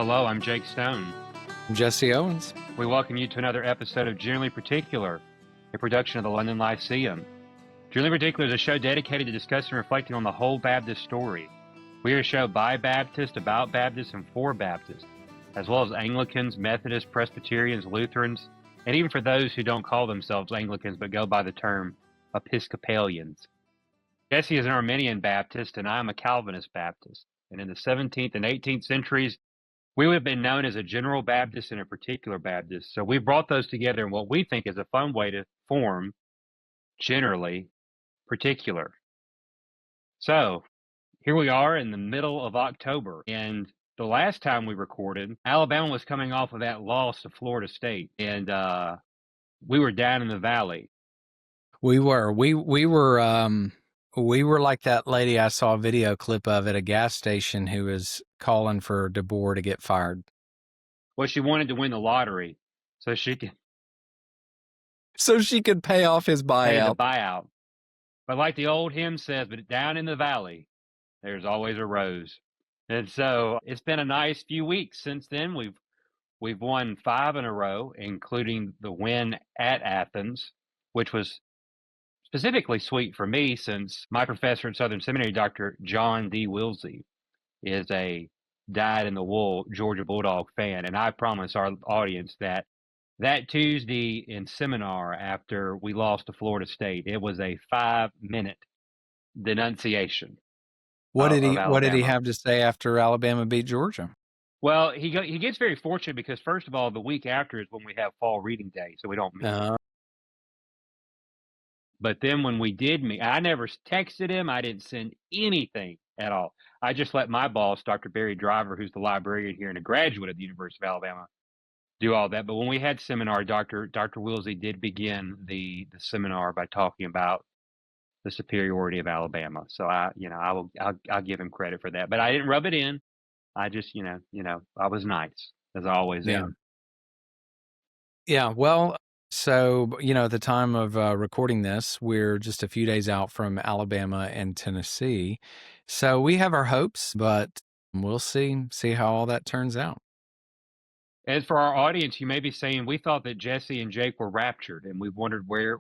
Hello, I'm Jake Stone. I'm Jesse Owens. We welcome you to another episode of Generally Particular, a production of the London Lyceum. Generally Particular is a show dedicated to discussing and reflecting on the whole Baptist story. We are a show by Baptists, about Baptists, and for Baptists, as well as Anglicans, Methodists, Presbyterians, Lutherans, and even for those who don't call themselves Anglicans but go by the term Episcopalians. Jesse is an Arminian Baptist, and I am a Calvinist Baptist. And in the 17th and 18th centuries, we would have been known as a general Baptist and a particular Baptist. So we brought those together in what we think is a fun way to form generally particular. So here we are in the middle of October, and the last time we recorded, Alabama was coming off of that loss to Florida State, and we were down in the valley. We were like that lady I saw a video clip of at a gas station who was calling for DeBoer to get fired. Well, she wanted to win the lottery so she could pay off his buyout. Pay the buyout. But like the old hymn says, but down in the valley, there's always a rose. And so it's been a nice few weeks since then. We've won 5 in a row, including the win at Athens, which was specifically sweet for me since my professor at Southern Seminary, Dr. John D. Wilsey, is a dyed-in-the-wool Georgia Bulldog fan. And I promise our audience that Tuesday in seminar after we lost to Florida State, it was a 5-minute denunciation. What did he have to say after Alabama beat Georgia? Well, he gets very fortunate because, first of all, the week after is when we have fall reading day, so we don't meet. But then when we did meet, I never texted him. I didn't send anything at all. I just let my boss, Dr. Barry Driver, who's the librarian here and a graduate of the University of Alabama, do all that. But when we had seminar, Dr. Wilsey did begin the seminar by talking about the superiority of Alabama. So I'll give him credit for that. But I didn't rub it in. I just, I was nice, as I always am. Yeah, well, so, at the time of recording this, we're just a few days out from Alabama and Tennessee. So we have our hopes, but we'll see how all that turns out. As for our audience, you may be saying, we thought that Jesse and Jake were raptured, and we've wondered where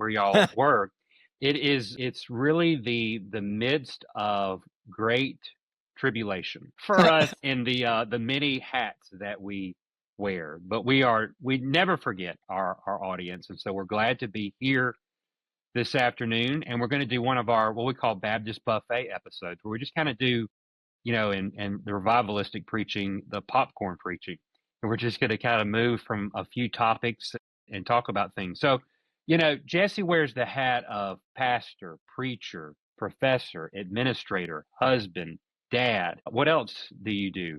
y'all were. It's really the midst of great tribulation for us in the many hats that we wear. But we never forget our audience, and so we're glad to be here this afternoon, and we're going to do one of our what we call Baptist Buffet episodes, where we just kind of do, in the revivalistic preaching, the popcorn preaching. And we're just going to kind of move from a few topics and talk about things. So, Jesse wears the hat of pastor, preacher, professor, administrator, husband, dad. What else do you do?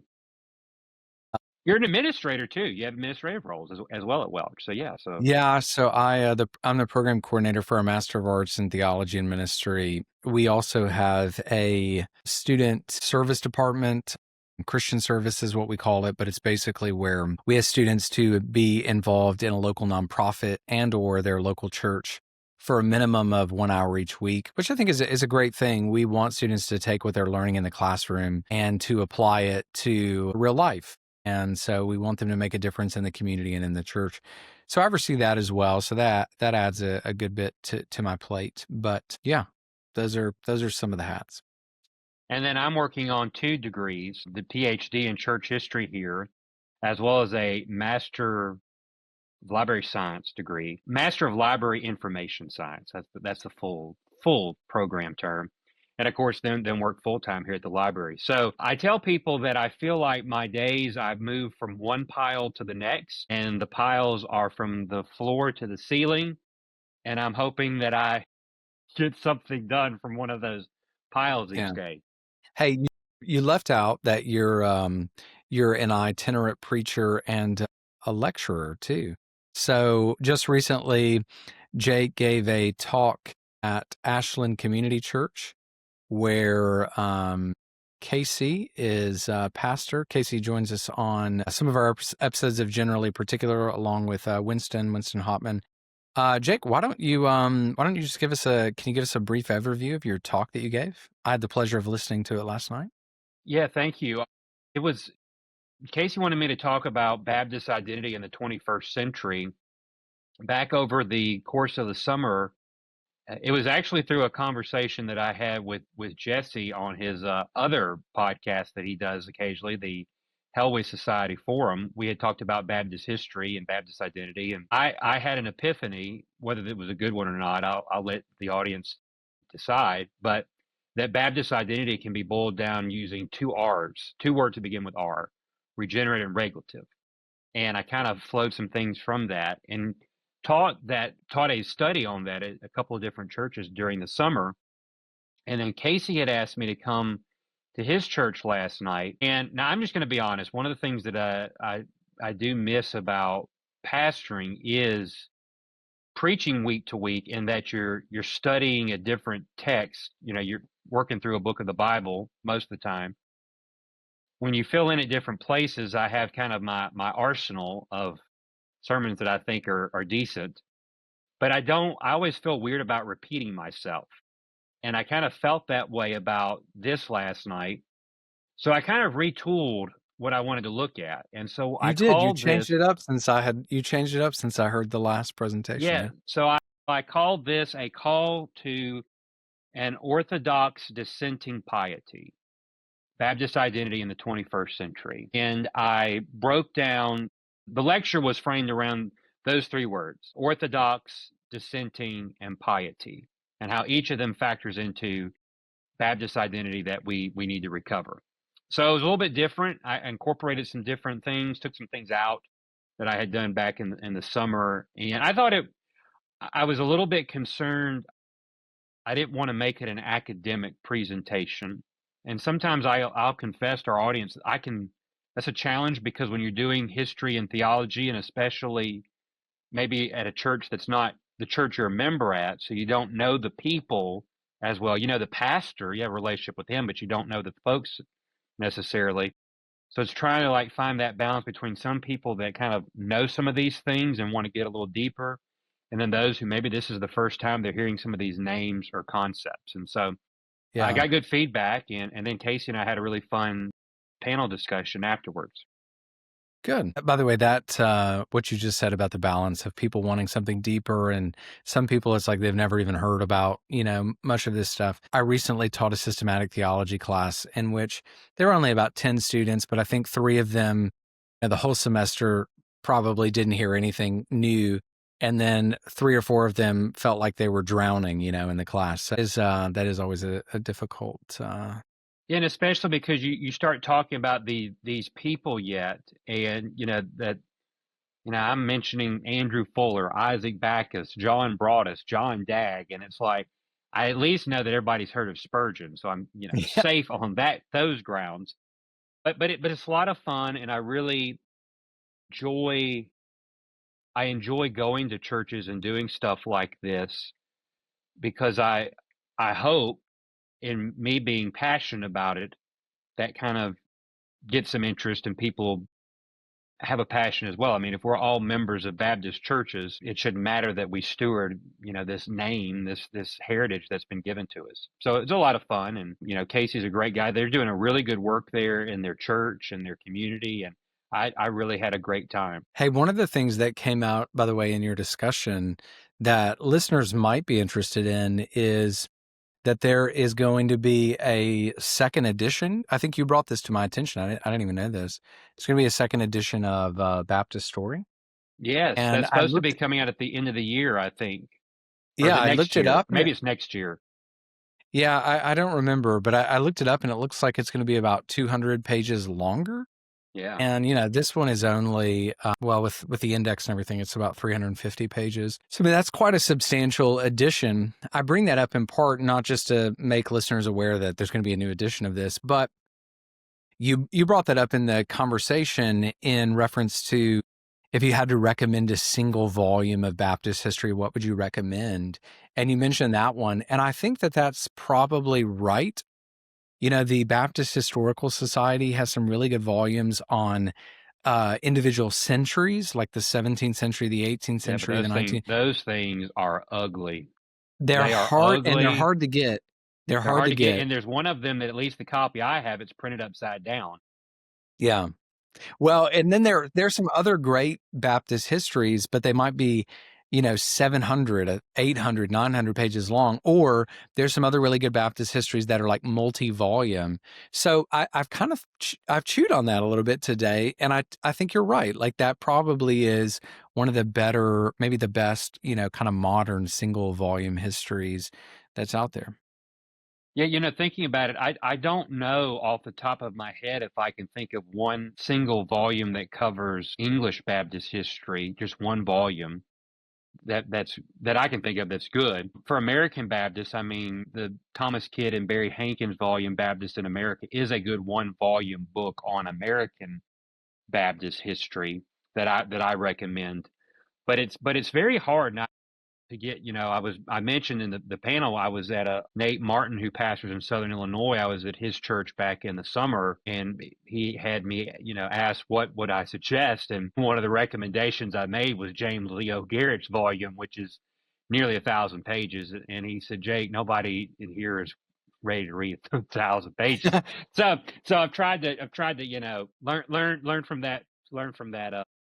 You're an administrator too. You have administrative roles as well at Welch. So yeah. So I'm the program coordinator for our Master of Arts in Theology and Ministry. We also have a student service department. Christian service is what we call it, but it's basically where we ask students to be involved in a local nonprofit and or their local church for a minimum of 1 hour each week, which I think is a great thing. We want students to take what they're learning in the classroom and to apply it to real life. And so we want them to make a difference in the community and in the church. So I oversee that as well. So that adds a good bit to my plate. But yeah, those are some of the hats. And then I'm working on 2 degrees, the PhD in church history here, as well as a Master of Library Science degree, Master of Library Information Science. That's the full program term. And of course, then work full-time here at the library. So I tell people that I feel like my days, I've moved from one pile to the next, and the piles are from the floor to the ceiling. And I'm hoping that I get something done from one of those piles each day. Hey, you left out that you're an itinerant preacher and a lecturer too. So just recently, Jake gave a talk at Ashland Community Church where Casey is a pastor. Casey joins us on some of our episodes of Generally Particular, along with Winston Hopman. Jake, why don't you just can you give us a brief overview of your talk that you gave? I had the pleasure of listening to it last night. Yeah, thank you. It was Casey wanted me to talk about Baptist identity in the 21st century. Back over the course of the summer, it was actually through a conversation that I had with Jesse on his other podcast that he does occasionally, the Hellway Society Forum. We had talked about Baptist history and Baptist identity, and I had an epiphany. Whether it was a good one or not, I'll let the audience decide. But that Baptist identity can be boiled down using two R's, two words that begin with R: regenerate and regulative. And I kind of flowed some things from that and taught a study on that at a couple of different churches during the summer. And then Casey had asked me to come to his church last night. And now I'm just going to be honest. One of the things that I do miss about pastoring is preaching week to week, in that you're studying a different text. You know, you're working through a book of the Bible most of the time. When you fill in at different places, I have kind of my arsenal of sermons that I think are decent, but I always feel weird about repeating myself. And I kind of felt that way about this last night. So I kind of retooled what I wanted to look at. And so I You did. You called changed this, it up since you changed it up since I heard the last presentation. yeah. Yeah. So I called this a call to an orthodox dissenting piety, Baptist identity in the 21st century. And I broke down, the lecture was framed around those three words: orthodox, dissenting, and piety, and how each of them factors into Baptist identity that we need to recover. So it was a little bit different. I incorporated some different things, took some things out that I had done back in the summer. And I was a little bit concerned. I didn't want to make it an academic presentation. And sometimes I'll confess to our audience, that's a challenge, because when you're doing history and theology, and especially maybe at a church that's not the church you're a member at, so you don't know the people as well. You know the pastor, you have a relationship with him, but you don't know the folks necessarily. So it's trying to like find that balance between some people that kind of know some of these things and want to get a little deeper, and then those who maybe this is the first time they're hearing some of these names or concepts. And so I Yeah. got good feedback, and then Casey and I had a really fun panel discussion afterwards. Good. By the way, that what you just said about the balance of people wanting something deeper, and some people it's like they've never even heard about, much of this stuff. I recently taught a systematic theology class in which there were only about 10 students, but I think 3 of them, the whole semester, probably didn't hear anything new. And then 3 or 4 of them felt like they were drowning, in the class. So that is always a difficult. Yeah, and especially because you start talking about these people yet, and I'm mentioning Andrew Fuller, Isaac Backus, John Broadus, John Dagg, and it's like I at least know that everybody's heard of Spurgeon, so I'm Yeah. safe on those grounds. But it's a lot of fun, and enjoy I enjoy going to churches and doing stuff like this, because I hope, in me being passionate about it, that kind of gets some interest, and people have a passion as well. I mean, if we're all members of Baptist churches, it shouldn't matter that we steward, this name, this heritage that's been given to us. So it's a lot of fun, and Casey's a great guy. They're doing a really good work there in their church and their community, and I really had a great time. Hey, one of the things that came out, by the way, in your discussion that listeners might be interested in is that there is going to be a second edition. I think you brought this to my attention. I didn't even know this. It's going to be a second edition of Baptist Story. Yes, And that's supposed to be coming out at the end of the year, I think. Or is it I next looked it year? up. Maybe it's next year. Yeah, I don't remember, but I looked it up and it looks like it's going to be about 200 pages longer. Yeah. And, this one is only, with the index and everything, it's about 350 pages. So, I mean, that's quite a substantial addition. I bring that up in part, not just to make listeners aware that there's going to be a new edition of this, but you brought that up in the conversation in reference to if you had to recommend a single volume of Baptist history, what would you recommend? And you mentioned that one. And I think that that's probably right. The Baptist Historical Society has some really good volumes on individual centuries, like the 17th century, the 18th Yeah, but century, the 19th. those things are ugly. They're They are hard, and they're ugly. hard to get. They're They're hard hard to to get, get. and there's one of them that, at least the copy I have, it's printed upside down. Yeah. Well, and then there's some other great Baptist histories, but they might be, 700, 800, 900 pages long, or there's some other really good Baptist histories that are like multi-volume. So I've kind of I've chewed on that a little bit today, and I think you're right. Like that probably is one of the better, maybe the best, kind of modern single volume histories that's out there. Yeah, thinking about it, I don't know off the top of my head if I can think of one single volume that covers English Baptist history, just one volume that I can think of that's good. For American Baptists, I mean, the Thomas Kidd and Barry Hankins volume, Baptist in America, is a good one volume book on American Baptist history that I recommend. But it's very hard now to get, I mentioned in the panel, I was at Nate Martin, who pastors in Southern Illinois. I was at his church back in the summer, and he had me, ask what would I suggest. And one of the recommendations I made was James Leo Garrett's volume, which is nearly 1,000 pages. And he said, Jake, nobody in here is ready to read 1,000 pages. So I've tried to, learn from that,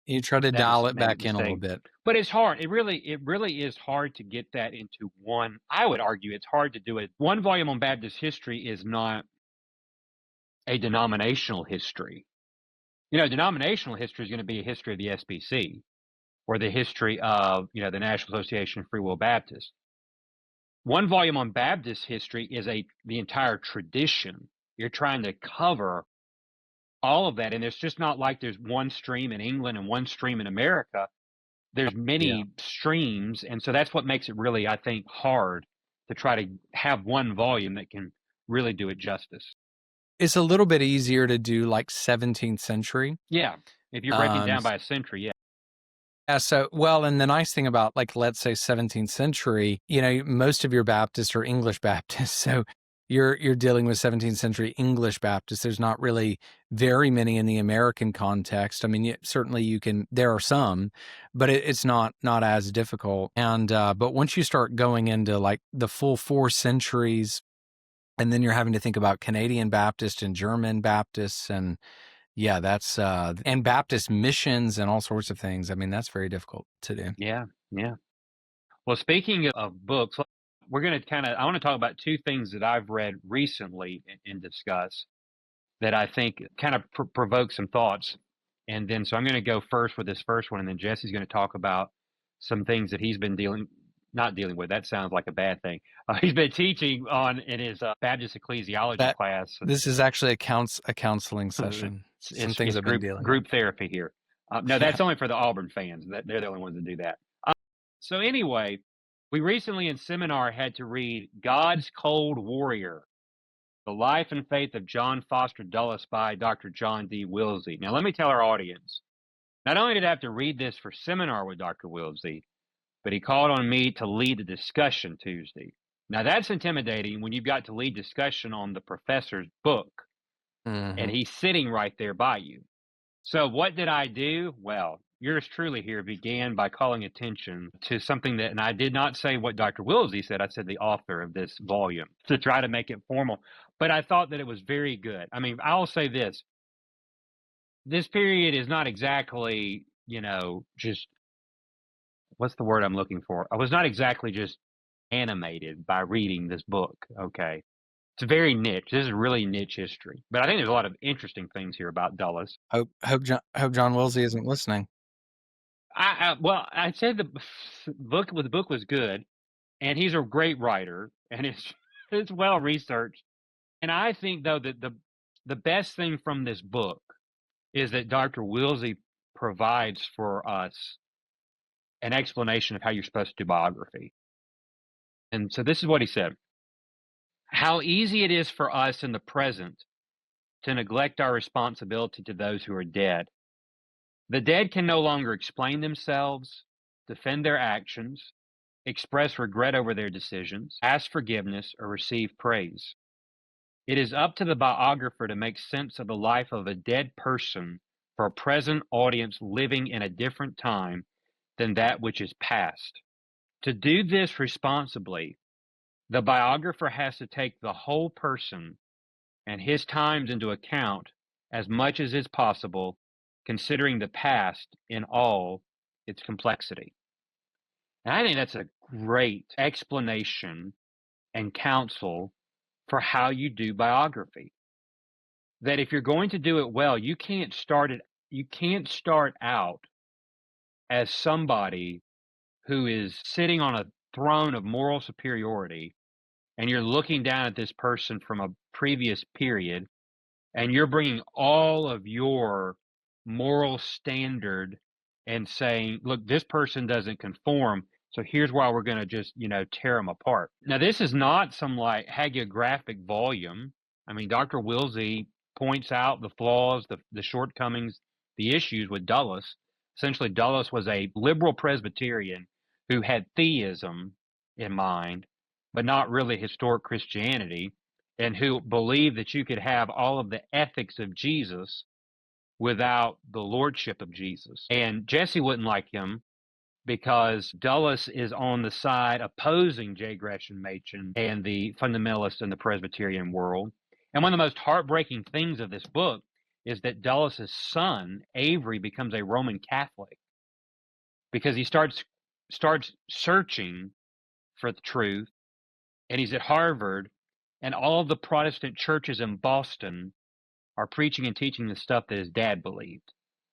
You try to that dial it back in a little mistake. bit. But it's hard. It really is hard to get that into one. I would argue it's hard to do it. One volume on Baptist history is not a denominational history. Denominational history is going to be a history of the SBC or the history of, the National Association of Free Will Baptists. One volume on Baptist history is the entire tradition. You're trying to cover all of that, and it's just not like there's one stream in England and one stream in America. There's many streams, and so that's what makes it really, I think, hard to try to have one volume that can really do it justice. It's a little bit easier to do like 17th century. Yeah, if you're breaking down by a century, yeah. Yeah, so, well, and the nice thing about, like, let's say 17th century, most of your Baptists are English Baptists, so you're dealing with 17th century English Baptists. There's not really very many in the American context. I mean, certainly there are some, but it's not as difficult. And but once you start going into like the full 4 centuries, and then you're having to think about Canadian Baptist and German Baptists, and yeah, that's and Baptist missions and all sorts of things. I mean, that's very difficult to do. Yeah, yeah. Well, speaking of books, we're going to I want to talk about 2 things that I've read recently and discuss that I think kind of provoke some thoughts. And then, so I'm going to go first with this first one, and then Jesse's going to talk about some things that he's been not dealing with. That sounds like a bad thing. He's been teaching on in his Baptist ecclesiology class. This is actually a counseling session. Some things I've been dealing group with. therapy here. No, that's only for the Auburn fans. They're the only ones that do that. So anyway, we recently in seminar had to read God's Cold Warrior, The Life and Faith of John Foster Dulles by Dr. John D. Wilsey. Now, let me tell our audience, not only did I have to read this for seminar with Dr. Wilsey, but he called on me to lead the discussion Tuesday. Now, that's intimidating when you've got to lead discussion on the professor's book, and he's sitting right there by you. So what did I do? Well, yours truly here began by calling attention to something that, and I did not say what Dr. Wilsey said, I said the author of this volume to try to make it formal, but I thought that it was very good. I mean, I'll say this period is not exactly, just, what's the word I'm looking for? I was not exactly just animated by reading this book, okay? It's very niche. This is really niche history, but I think there's a lot of interesting things here about Dulles. Hope John Wilsey isn't listening. Well, I'd say the book was good, and he's a great writer, and it's well researched. And I think though that the best thing from this book is that Dr. Wilsey provides for us an explanation of how you're supposed to do biography. And so this is what he said: how easy it is for us in the present to neglect our responsibility to those who are dead. The dead can no longer explain themselves, defend their actions, express regret over their decisions, ask forgiveness, or receive praise. It is up to the biographer to make sense of the life of a dead person for a present audience living in a different time than that which is past. To do this responsibly, the biographer has to take the whole person and his times into account as much as is possible considering the past in all its complexity. And I think that's a great explanation and counsel for how you do biography. That if you're going to do it well, you can't start out as somebody who is sitting on a throne of moral superiority and you're looking down at this person from a previous period and you're bringing all of your moral standard and saying, look, this person doesn't conform. So here's why we're going to just, tear them apart. Now, this is not some like hagiographic volume. I mean, Dr. Wilsey points out the flaws, the shortcomings, the issues with Dulles. Essentially, Dulles was a liberal Presbyterian who had theism in mind, but not really historic Christianity, and who believed that you could have all of the ethics of Jesus without the lordship of Jesus. And Jesse wouldn't like him because Dulles is on the side opposing J. Gresham Machen and the fundamentalists in the Presbyterian world. And one of the most heartbreaking things of this book is that Dulles' son, Avery, becomes a Roman Catholic because he starts searching for the truth, and he's at Harvard, and all of the Protestant churches in Boston are preaching and teaching the stuff that his dad believed,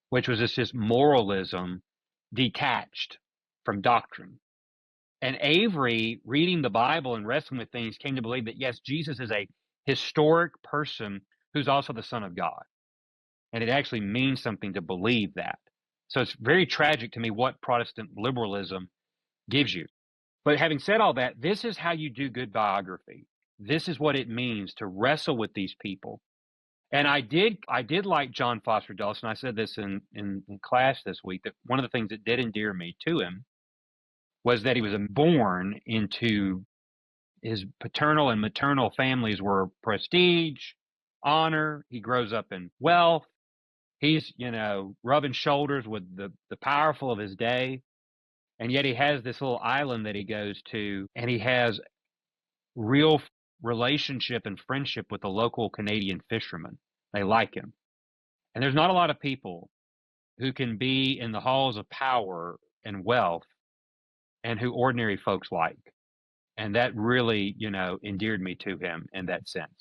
which was just moralism detached from doctrine. And Avery, reading the Bible and wrestling with things, came to believe that, yes, Jesus is a historic person who's also the Son of God. And it actually means something to believe that. So it's very tragic to me what Protestant liberalism gives you. But having said all that, this is how you do good biography. This is what it means to wrestle with these people. And I did like John Foster Dulles, and I said this in class this week, that one of the things that did endear me to him was that he was born into his paternal and maternal families were prestige, honor. He grows up in wealth. He's, rubbing shoulders with the powerful of his day. And yet he has this little island that he goes to, and he has real relationship and friendship with the local Canadian fishermen. They like him. And there's not a lot of people who can be in the halls of power and wealth and who ordinary folks like. And that really, endeared me to him in that sense.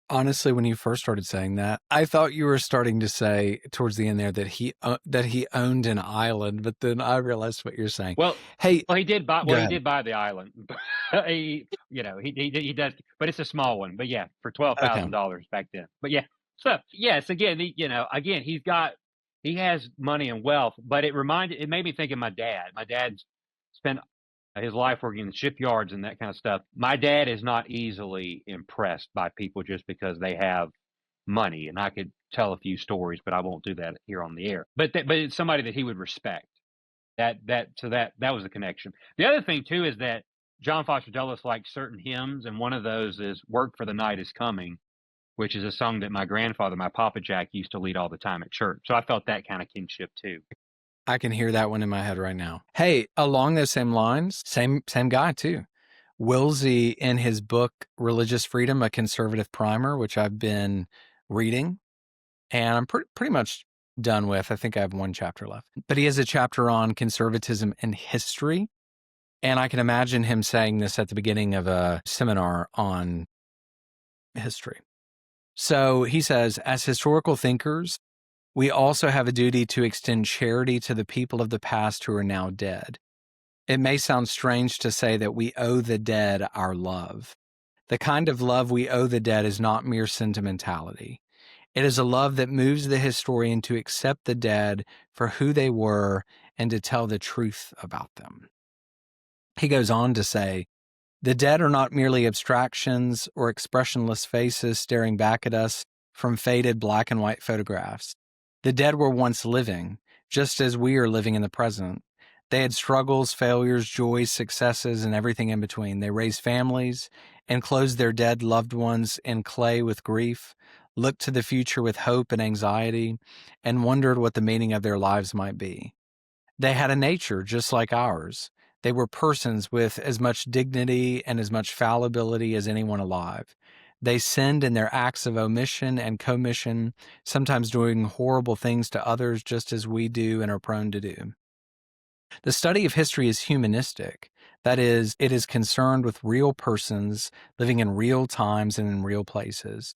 Honestly, when you first started saying that, I thought you were starting to say towards the end there that he owned an island, but then I realized what you're saying. Well, hey, he did buy. Well, he did buy the island. he does, but it's a small one. But yeah, for $12,000 back then. But yeah, so yes, again, he has money and wealth, but it made me think of my dad. My dad spent his life working in the shipyards and that kind of stuff. My dad is not easily impressed by people just because they have money, and I could tell a few stories, but I won't do that here on the air. But it's somebody that he would respect. That was the connection. The other thing too is that John Foster Dulles likes certain hymns, and one of those is "Work for the Night is Coming," which is a song that my grandfather, my Papa Jack, used to lead all the time at church. So I felt that kind of kinship too. I can hear that one in my head right now. Hey, along those same lines, same guy too. Wilsey, in his book Religious Freedom, A Conservative Primer, which I've been reading, and I'm pretty much done with. I think I have one chapter left. But he has a chapter on conservatism and history. And I can imagine him saying this at the beginning of a seminar on history. So he says, as historical thinkers, we also have a duty to extend charity to the people of the past who are now dead. It may sound strange to say that we owe the dead our love. The kind of love we owe the dead is not mere sentimentality. It is a love that moves the historian to accept the dead for who they were and to tell the truth about them. He goes on to say, the dead are not merely abstractions or expressionless faces staring back at us from faded black and white photographs. The dead were once living, just as we are living in the present. They had struggles, failures, joys, successes, and everything in between. They raised families, enclosed their dead loved ones in clay with grief, looked to the future with hope and anxiety, and wondered what the meaning of their lives might be. They had a nature just like ours. They were persons with as much dignity and as much fallibility as anyone alive. They sinned in their acts of omission and commission, sometimes doing horrible things to others just as we do and are prone to do. The study of history is humanistic. That is, it is concerned with real persons living in real times and in real places.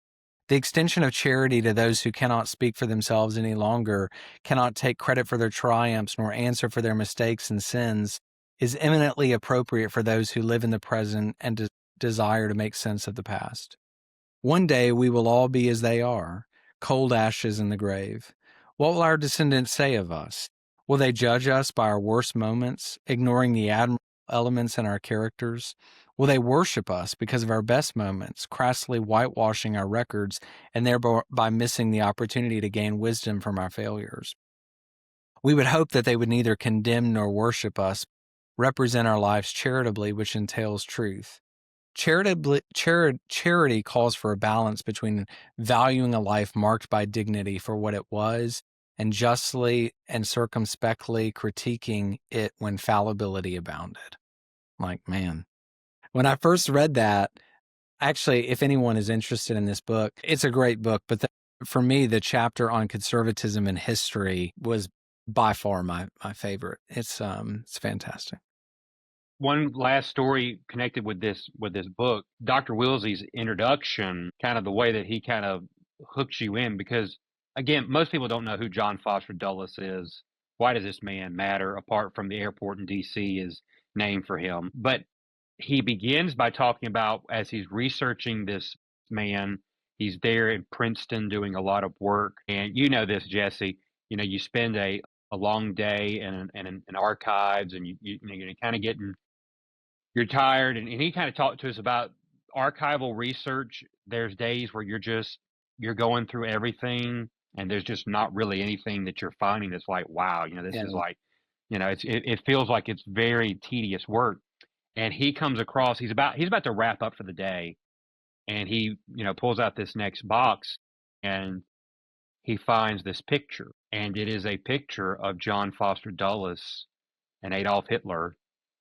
The extension of charity to those who cannot speak for themselves any longer, cannot take credit for their triumphs, nor answer for their mistakes and sins, is eminently appropriate for those who live in the present and desire to make sense of the past. One day we will all be as they are, cold ashes in the grave. What will our descendants say of us? Will they judge us by our worst moments, ignoring the admirable elements in our characters? Will they worship us because of our best moments, crassly whitewashing our records and thereby missing the opportunity to gain wisdom from our failures? We would hope that they would neither condemn nor worship us, represent our lives charitably, which entails truth. Charity calls for a balance between valuing a life marked by dignity for what it was and justly and circumspectly critiquing it when fallibility abounded. Like, man, when I first read that, actually, if anyone is interested in this book, it's a great book, but for me, the chapter on conservatism and history was by far my favorite. It's fantastic. One last story connected with this book, Dr. Wilsey's introduction, kind of the way that he kind of hooks you in, because again, most people don't know who John Foster Dulles is. Why does this man matter apart from the airport in DC is named for him? But he begins by talking about, as he's researching this man, he's there in Princeton doing a lot of work. And you know this, Jesse, you spend a long day in archives, and you're kind of getting, you're tired. And he kind of talked to us about archival research. There's days where you're going through everything, and there's just not really anything that you're finding that's like, wow, this is like, it feels like it's very tedious work. And he comes across, he's about to wrap up for the day, and he pulls out this next box, and he finds this picture, and it is a picture of John Foster Dulles and Adolf Hitler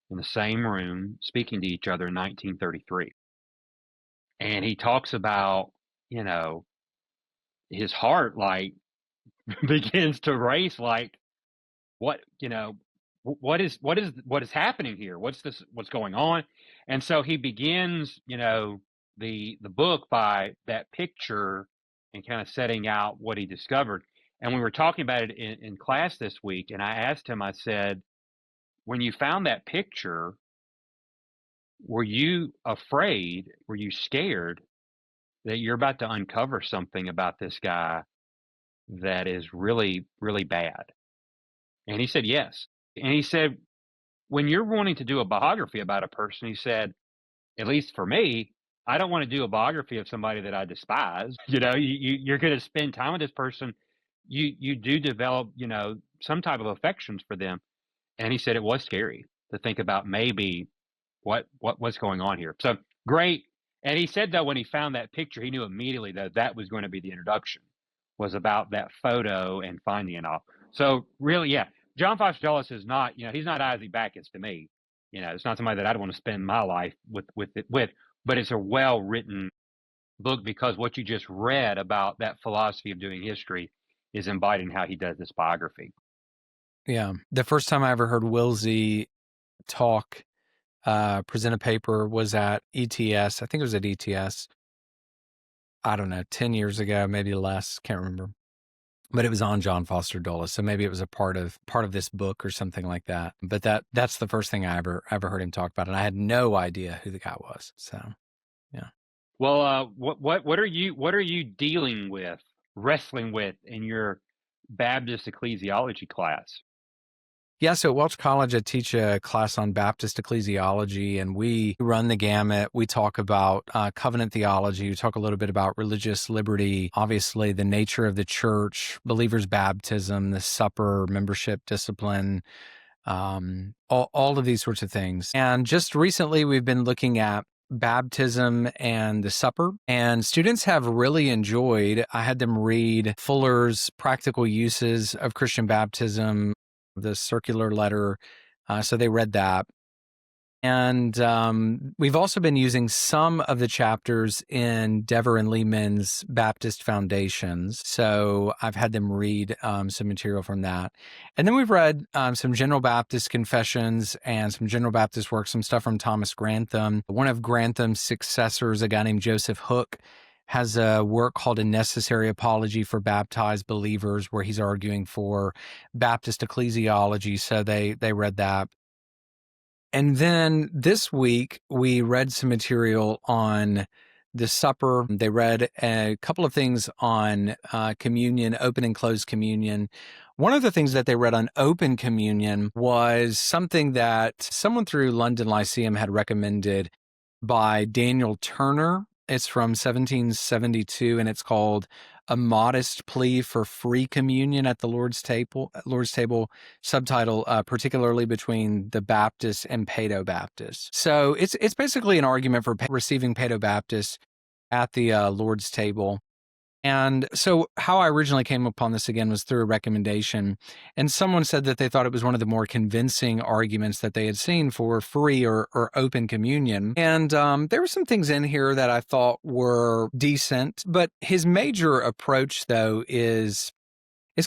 in the same room speaking to each other in 1933. And he talks about, his heart like begins to race, like, what is happening here? What's going on? And so he begins, the book by that picture and kind of setting out what he discovered. And we were talking about it in class this week, and I asked him, I said, when you found that picture, were you afraid? Were you scared that you're about to uncover something about this guy that is really, really bad? And he said, yes. And he said, when you're wanting to do a biography about a person, he said, at least for me, I don't want to do a biography of somebody that I despise. You're going to spend time with this person. You do develop, some type of affections for them. And he said it was scary to think about maybe what's going on here. So great. And he said, though, when he found that picture, he knew immediately that was going to be the introduction, was about that photo and finding it all. So really, yeah, John Foster Dulles is not, he's not Isaac Backus to me. It's not somebody that I'd want to spend my life with, but it's a well-written book, because what you just read about that philosophy of doing history is embodied in how he does this biography. Yeah. The first time I ever heard Wilsey talk, present a paper, was at ETS. I think it was at ETS. I don't know, 10 years ago, maybe less, can't remember. But it was on John Foster Dulles, so maybe it was a part of this book or something like that. But that's the first thing I ever heard him talk about, and I had no idea who the guy was. So, yeah. Well, what are you dealing with, wrestling with in your Baptist ecclesiology class? Yeah, so at Welch College, I teach a class on Baptist ecclesiology, and we run the gamut. We talk about covenant theology. We talk a little bit about religious liberty, obviously the nature of the church, believers' baptism, the supper, membership discipline, all of these sorts of things. And just recently, we've been looking at baptism and the supper, and students have really enjoyed. I had them read Fuller's Practical Uses of Christian Baptism, the circular letter. So they read that. And we've also been using some of the chapters in Dever and Lehman's Baptist Foundations. So I've had them read some material from that. And then we've read some General Baptist confessions and some General Baptist works, some stuff from Thomas Grantham. One of Grantham's successors, a guy named Joseph Hook, has a work called A Necessary Apology for Baptized Believers, where he's arguing for Baptist ecclesiology. So they read that. And then this week, we read some material on the supper. They read a couple of things on communion, open and closed communion. One of the things that they read on open communion was something that someone through London Lyceum had recommended by Daniel Turner. It's from 1772, and it's called A Modest Plea for Free Communion at the Lord's Table. Subtitle, particularly between the Baptists and Paedo-Baptists. So it's basically an argument for receiving Paedo-Baptists at the Lord's table. And so how I originally came upon this again was through a recommendation. And someone said that they thought it was one of the more convincing arguments that they had seen for free or open communion. And there were some things in here that I thought were decent. But his major approach, though, is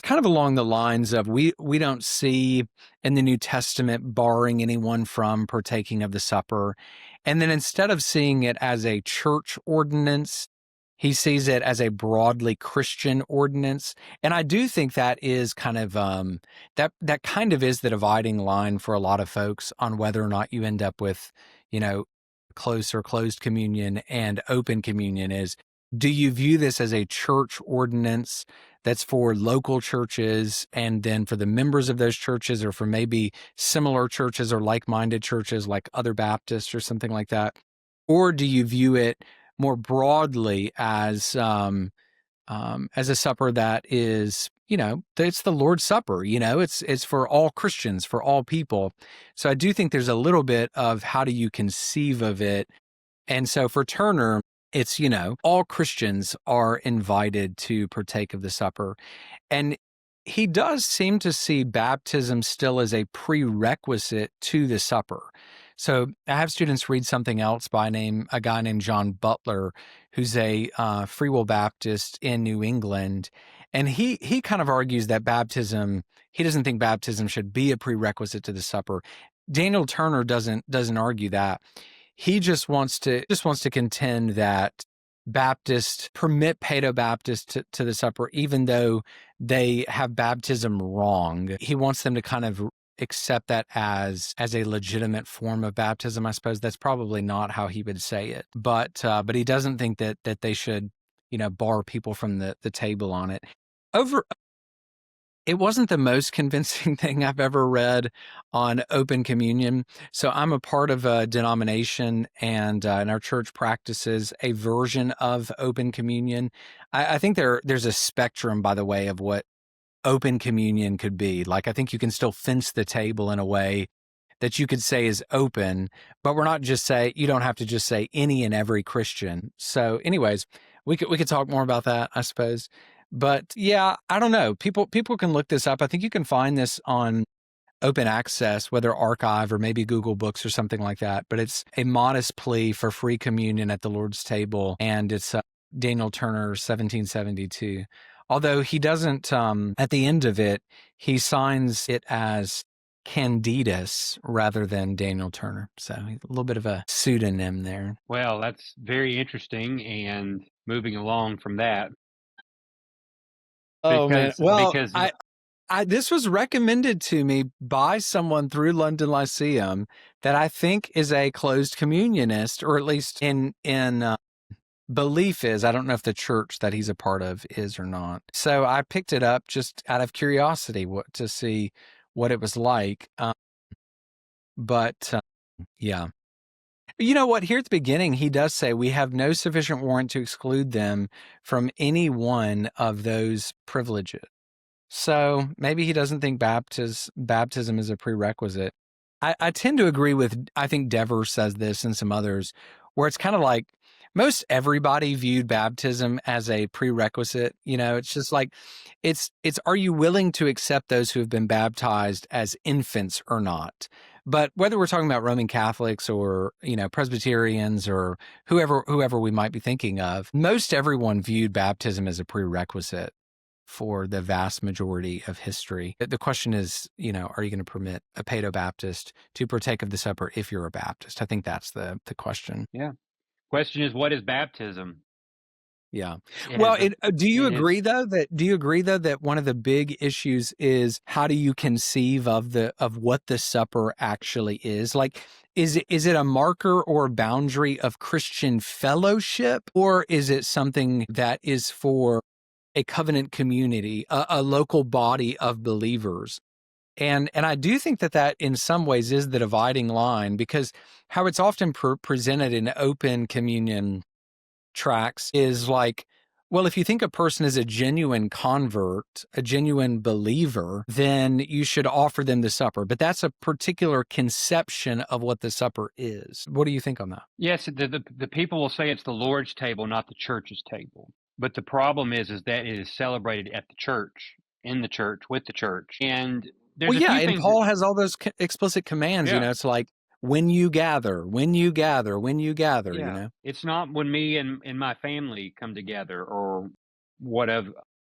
kind of along the lines of we don't see in the New Testament barring anyone from partaking of the supper. And then instead of seeing it as a church ordinance, he sees it as a broadly Christian ordinance. And I do think that is kind of that kind of is the dividing line for a lot of folks on whether or not you end up with, close or closed communion and open communion. Is, do you view this as a church ordinance that's for local churches and then for the members of those churches, or for maybe similar churches or like-minded churches like other Baptists or something like that? Or do you view it more broadly as a supper that is, it's the Lord's Supper, it's for all Christians, for all people. So I do think there's a little bit of how do you conceive of it. And so for Turner, it's, all Christians are invited to partake of the supper. And he does seem to see baptism still as a prerequisite to the supper. So I have students read something else by a guy named John Butler, who's a Free Will Baptist in New England. And he kind of argues that he doesn't think baptism should be a prerequisite to the supper. Daniel Turner doesn't argue that. He just wants to contend that Baptists permit Paedo-Baptists to the supper, even though they have baptism wrong. He wants them to kind of accept that as a legitimate form of baptism. I suppose that's probably not how he would say it, but he doesn't think that they should, bar people from the table on it. It wasn't the most convincing thing I've ever read on open communion. So I'm a part of a denomination, and our church practices a version of open communion. I think there's a spectrum, by the way, of what open communion could be. Like, I think you can still fence the table in a way that you could say is open, but you don't have to just say any and every Christian. So anyways, we could talk more about that, I suppose. But yeah, I don't know. People can look this up. I think you can find this on open access, whether archive or maybe Google Books or something like that. But it's A Modest Plea for Free Communion at the Lord's Table. And it's Daniel Turner, 1772. Although he doesn't, at the end of it, he signs it as Candidus rather than Daniel Turner. So a little bit of a pseudonym there. Well, that's very interesting. And moving along from that. Oh, man. Well, this was recommended to me by someone through London Lyceum that I think is a closed communionist, or at least in belief is. I don't know if the church that he's a part of is or not. So I picked it up just out of curiosity to see what it was like. Yeah. You know what? Here at the beginning, he does say, we have no sufficient warrant to exclude them from any one of those privileges. So maybe he doesn't think baptism is a prerequisite. I tend to agree with, I think Dever says this and some others, where it's kind of like most everybody viewed baptism as a prerequisite. It's just like, it's are you willing to accept those who have been baptized as infants or not? But whether we're talking about Roman Catholics or, Presbyterians or whoever we might be thinking of, most everyone viewed baptism as a prerequisite for the vast majority of history. The question is, are you going to permit a Paedo-Baptist to partake of the supper if you're a Baptist? I think that's the question. Yeah. Question is, what is baptism? Yeah. Well, do you agree though that one of the big issues is how do you conceive of what the supper actually is? Like, is it a marker or a boundary of Christian fellowship, or is it something that is for a covenant community, a local body of believers? And I do think that in some ways is the dividing line, because how it's often presented in open communion tracks is like, well, if you think a person is a genuine convert, a genuine believer, then you should offer them the supper. But that's a particular conception of what the supper is. What do you think on that? Yes, the people will say it's the Lord's table, not the church's table. But the problem is that it is celebrated at the church, in the church, with the church. And there's a few and things Paul has all those explicit commands, it's like, when you gather, when you gather, It's not when me and my family come together or whatever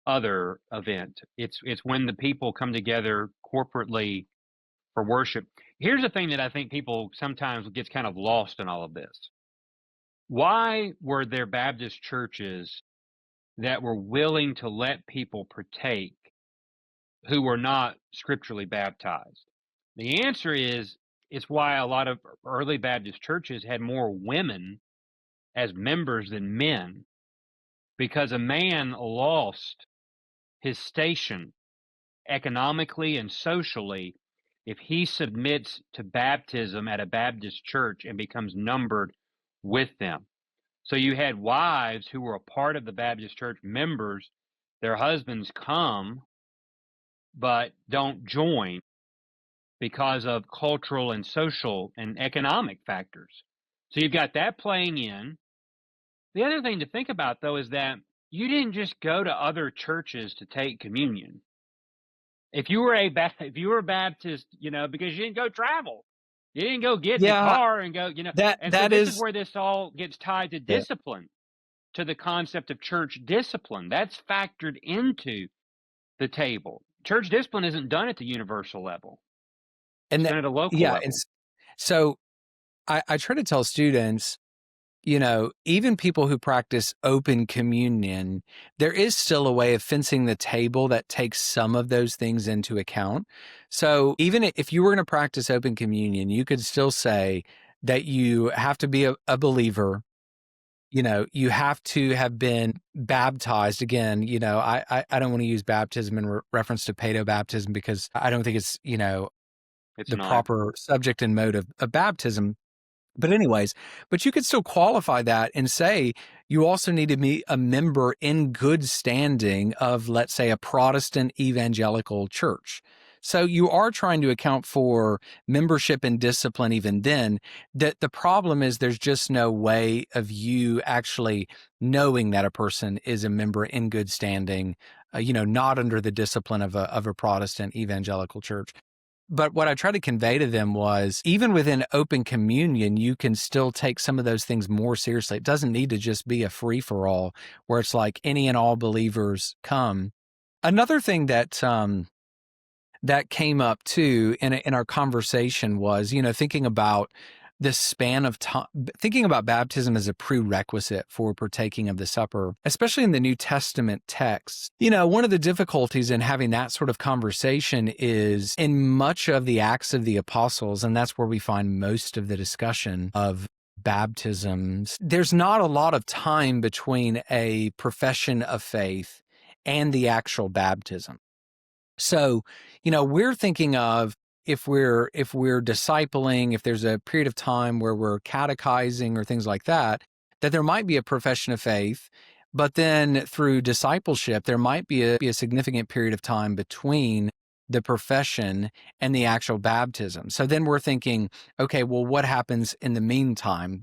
other event. It's when the people come together corporately for worship. Here's the thing that I think people sometimes gets kind of lost in all of this. Why were there Baptist churches that were willing to let people partake who were not scripturally baptized? The answer is, it's why a lot of early Baptist churches had more women as members than men, because a man lost his station economically and socially if he submits to baptism at a Baptist church and becomes numbered with them. So you had wives who were a part of the Baptist church, members, their husbands come but don't join because of cultural and social and economic factors. So you've got that playing in. The other thing to think about, though, is that you didn't just go to other churches to take communion. If you were a Baptist, because you didn't go travel, you didn't go get in the car and go, this is where this all gets tied to discipline, to the concept of church discipline. That's factored into the table. Church discipline isn't done at the universal level. It's done at a local level. So I try to tell students, even people who practice open communion, there is still a way of fencing the table that takes some of those things into account. So even if you were going to practice open communion, you could still say that you have to be a believer. You have to have been baptized. Again, I don't want to use baptism in reference to Paedo-Baptism because I don't think it's, the proper subject and mode of baptism. But anyways, you could still qualify that and say you also need to be a member in good standing of, let's say, a Protestant evangelical church. So you are trying to account for membership and discipline even then. That the problem is there's just no way of you actually knowing that a person is a member in good standing, not under the discipline of a Protestant evangelical church. But what I tried to convey to them was, even within open communion, you can still take some of those things more seriously. It doesn't need to just be a free-for-all where it's like any and all believers come. Another thing that that came up too in our conversation was, thinking about the span of time, thinking about baptism as a prerequisite for partaking of the supper, especially in the New Testament texts. One of the difficulties in having that sort of conversation is in much of the Acts of the Apostles, and that's where we find most of the discussion of baptisms. There's not a lot of time between a profession of faith and the actual baptism. So, we're thinking of, if we're discipling, if there's a period of time where we're catechizing or things like that, that there might be a profession of faith, but then through discipleship, there might be a significant period of time between the profession and the actual baptism. So then we're thinking, okay, well, what happens in the meantime?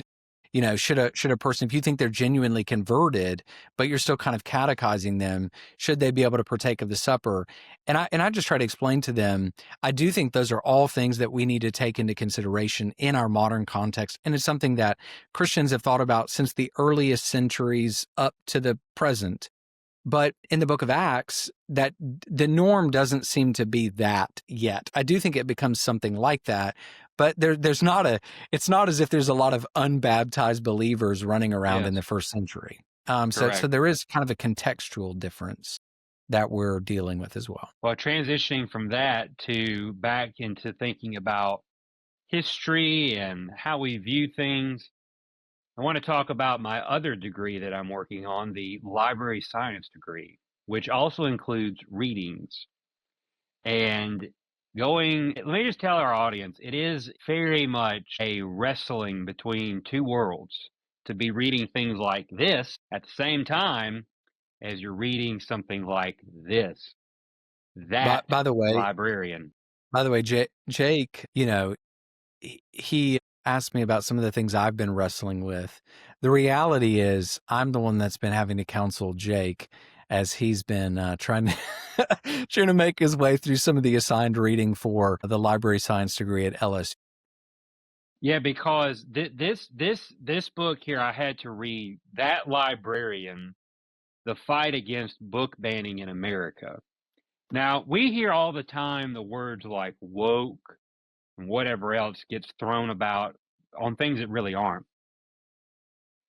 should a person, if you think they're genuinely converted, but you're still kind of catechizing them, should they be able to partake of the supper? And I just try to explain to them, I do think those are all things that we need to take into consideration in our modern context. And it's something that Christians have thought about since the earliest centuries up to the present. But in the book of Acts, that the norm doesn't seem to be that yet. I do think it becomes something like that, but there's not it's not as if there's a lot of unbaptized believers running around in Yes, the first century. So correct. there is kind of a contextual difference that we're dealing with as well. Well, transitioning from that to back into thinking about history and how we view things, I want to talk about my other degree that I'm working on, the library science degree, which also includes readings. And let me just tell our audience, it is very much a wrestling between two worlds to be reading things like this at the same time as you're reading something like this. By, That by the way, librarian. by the way, Jake, he asked me about some of the things I've been wrestling with. The reality is, I'm the one that's been having to counsel Jake as he's been trying to make his way through some of the assigned reading for the library science degree at LSU. Yeah, because this book here, I had to read That Librarian, The Fight Against Book Banning in America. Now, we hear all the time the words like woke and whatever else gets thrown about on things that really aren't.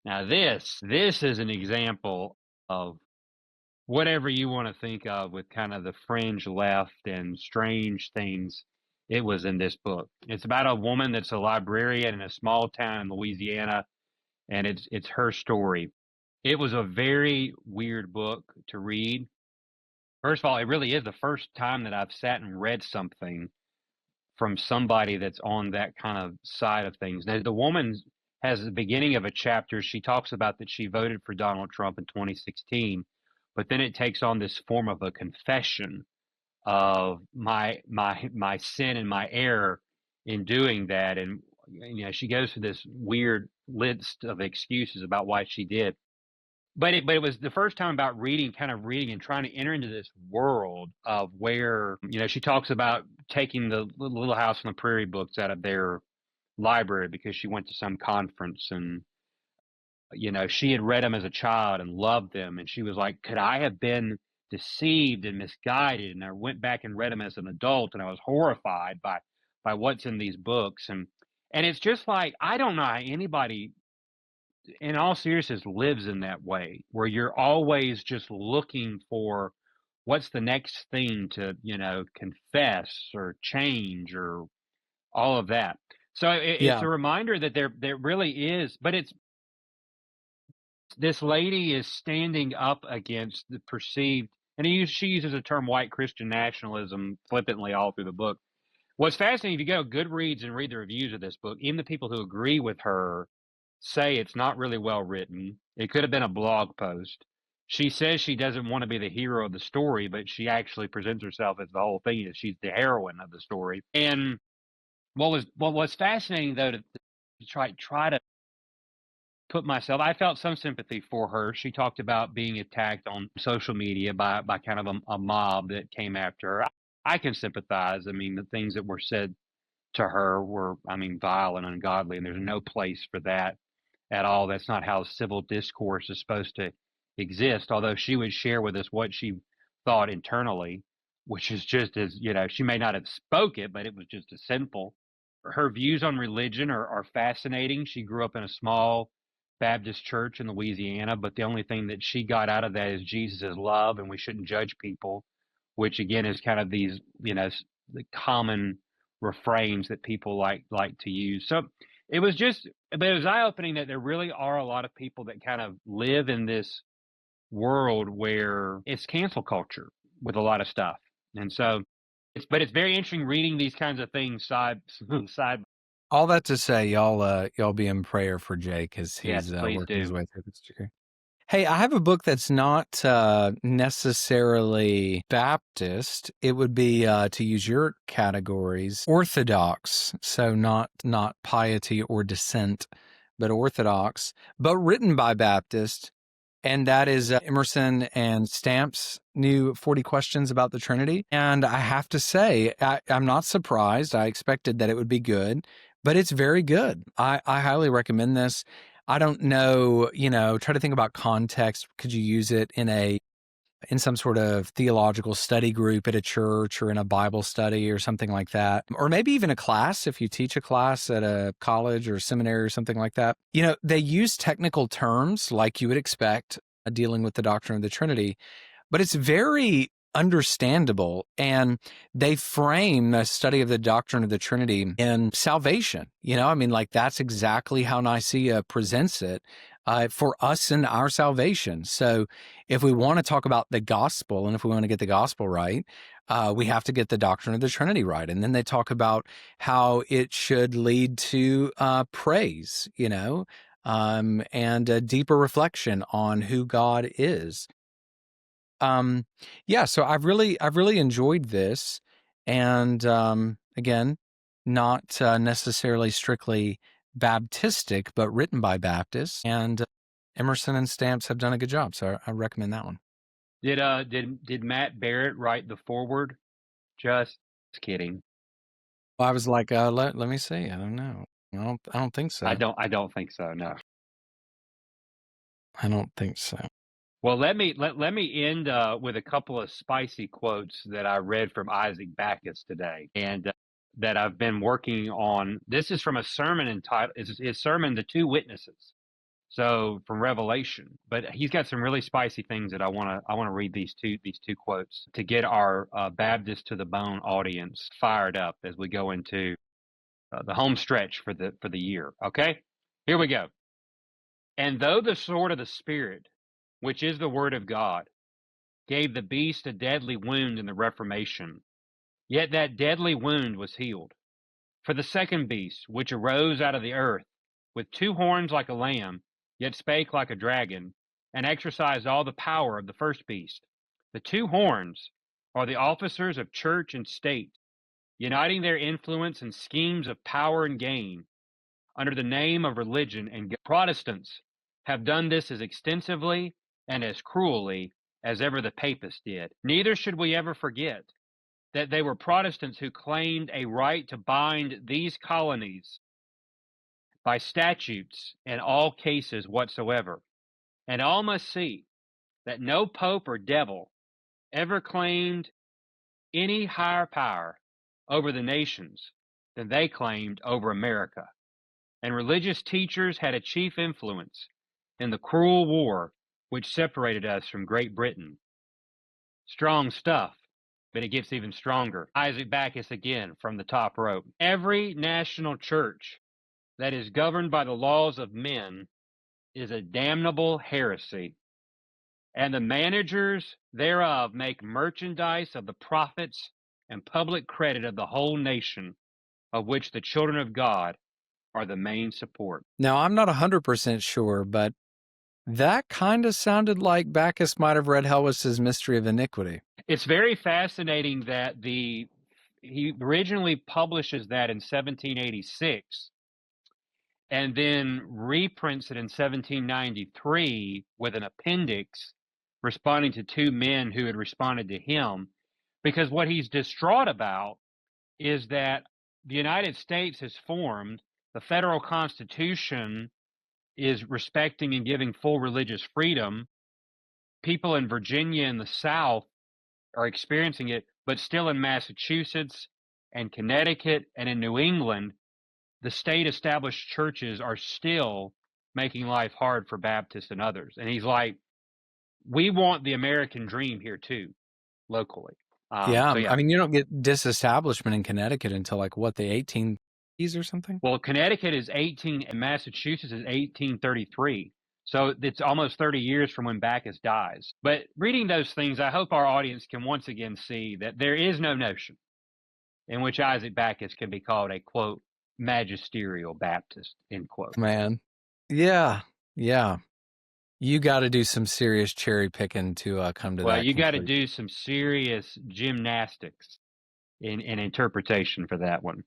Now, this is an example of whatever you want to think of with kind of the fringe left and strange things. It was in this book. It's about a woman that's a librarian in a small town in Louisiana, and it's her story. It was a very weird book to read. First of all, it really is the first time that I've sat and read something from somebody that's on that kind of side of things. Now, the woman has the beginning of a chapter. She talks about that she voted for Donald Trump in 2016, but then it takes on this form of a confession of my sin and my error in doing that. And she goes through this weird list of excuses about why she did. But it was the first time about kind of reading and trying to enter into this world of where, she talks about taking the Little House on the Prairie books out of their library because she went to some conference, and, she had read them as a child and loved them. And she was like, could I have been deceived and misguided? And I went back and read them as an adult, and I was horrified by what's in these books. And it's just like, I don't know how anybody in all seriousness lives in that way where you're always just looking for what's the next thing to confess or change or all of that. So it's Yeah. a reminder that there really is, but it's this lady is standing up against the perceived, and she uses the term white Christian nationalism flippantly all through the book. What's fascinating, if you go to Goodreads and read the reviews of this book, even the people who agree with her say it's not really well written. It could have been a blog post. She says she doesn't want to be the hero of the story, but she actually presents herself as the whole thing, is she's the heroine of the story. And what was fascinating though to try to put myself, I felt some sympathy for her. She talked about being attacked on social media by kind of a mob that came after her. I can sympathize. I mean, the things that were said to her were, I mean, vile and ungodly, and there's no place for that at all. That's not how civil discourse is supposed to exist. Although she would share with us what she thought internally, which is just as, she may not have spoke it, but it was just as sinful. Her views on religion are fascinating. She grew up in a small Baptist church in Louisiana, but the only thing that she got out of that is Jesus is love and we shouldn't judge people, which again is kind of these, the common refrains that people like to use. So but it was eye opening that there really are a lot of people that kind of live in this world where it's cancel culture with a lot of stuff. And so it's very interesting reading these kinds of things side. All that to say, y'all be in prayer for Jake as Yes, he's please working his do. way through this degree. Hey, I have a book that's not necessarily Baptist. It would be, to use your categories, Orthodox. So not piety or dissent, but Orthodox, but written by Baptists. And that is Emerson and Stamp's new 40 Questions about the Trinity. And I have to say, I'm not surprised. I expected that it would be good, but it's very good. I highly recommend this. I don't know, try to think about context. Could you use it in some sort of theological study group at a church or in a Bible study or something like that? Or maybe even a class, if you teach a class at a college or seminary or something like that. They use technical terms like you would expect dealing with the doctrine of the Trinity, but it's very understandable. And they frame the study of the doctrine of the Trinity in salvation. That's exactly how Nicaea presents it for us and our salvation. So if we want to talk about the gospel, and if we want to get the gospel right, we have to get the doctrine of the Trinity right. And then they talk about how it should lead to praise, and a deeper reflection on who God is. So I've really enjoyed this, and again, not necessarily strictly Baptistic, but written by Baptists, and Emerson and Stamps have done a good job, so I recommend that one. Did Matt Barrett write the foreword? Just kidding. Well, I was like, let me see. I don't know. I don't think so. I don't think so. No. I don't think so. Well, let me end with a couple of spicy quotes that I read from Isaac Backus today, and that I've been working on. This is from a sermon entitled his sermon, "The Two Witnesses." So from Revelation, but he's got some really spicy things that I want to read these two quotes to get our Baptist to the bone audience fired up as we go into the home stretch for the year. Okay, here we go. And though the sword of the Spirit, which is the word of God, gave the beast a deadly wound in the Reformation, yet that deadly wound was healed. For the second beast, which arose out of the earth, with two horns like a lamb, yet spake like a dragon, and exercised all the power of the first beast. The two horns are the officers of church and state, uniting their influence in schemes of power and gain under the name of religion, and Protestants have done this as extensively and as cruelly as ever the papists did. Neither should we ever forget that they were Protestants who claimed a right to bind these colonies by statutes in all cases whatsoever. And all must see that no pope or devil ever claimed any higher power over the nations than they claimed over America. And religious teachers had a chief influence in the cruel war which separated us from Great Britain. Strong stuff, but it gets even stronger. Isaac Backus again from the top rope. Every national church that is governed by the laws of men is a damnable heresy, and the managers thereof make merchandise of the profits and public credit of the whole nation, of which the children of God are the main support. Now, I'm not 100% sure, but that kind of sounded like Backus might have read Helwys's Mystery of Iniquity. It's very fascinating that he originally publishes that in 1786 and then reprints it in 1793 with an appendix responding to two men who had responded to him, because what he's distraught about is that the United States has formed, the federal Constitution is respecting and giving full religious freedom. People in Virginia and the South are experiencing it, but still in Massachusetts and Connecticut and in New England, the state established churches are still making life hard for Baptists and others. And he's like, we want the American dream here too, locally. Yeah. I mean, you don't get disestablishment in Connecticut until like what, the 1830s or something? Well, Connecticut is 18 and Massachusetts is 1833. So it's almost 30 years from when Backus dies. But reading those things, I hope our audience can once again see that there is no notion in which Isaac Backus can be called a, quote, magisterial Baptist, end quote. Man. Yeah. Yeah. You got to do some serious cherry picking to come to that. Well, you got to do some serious gymnastics in interpretation for that one.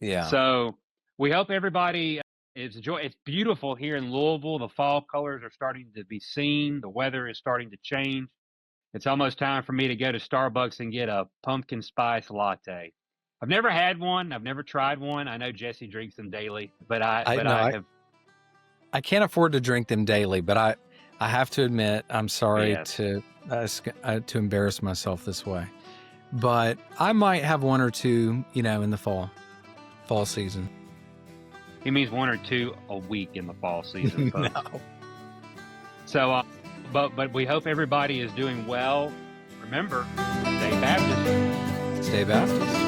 Yeah. So we hope everybody It's a joy. It's beautiful here in Louisville. The fall colors are starting to be seen. The weather is starting to change. It's almost time for me to go to Starbucks and get a pumpkin spice latte. I've never had one. I've never tried one. I know Jesse drinks them daily, but I have. I can't afford to drink them daily, but I have to admit, I'm sorry Yes. to embarrass myself this way, but I might have one or two, in the fall season. He means one or two a week in the fall season. No. So, but we hope everybody is doing well. Remember, stay Baptist. Stay Baptist.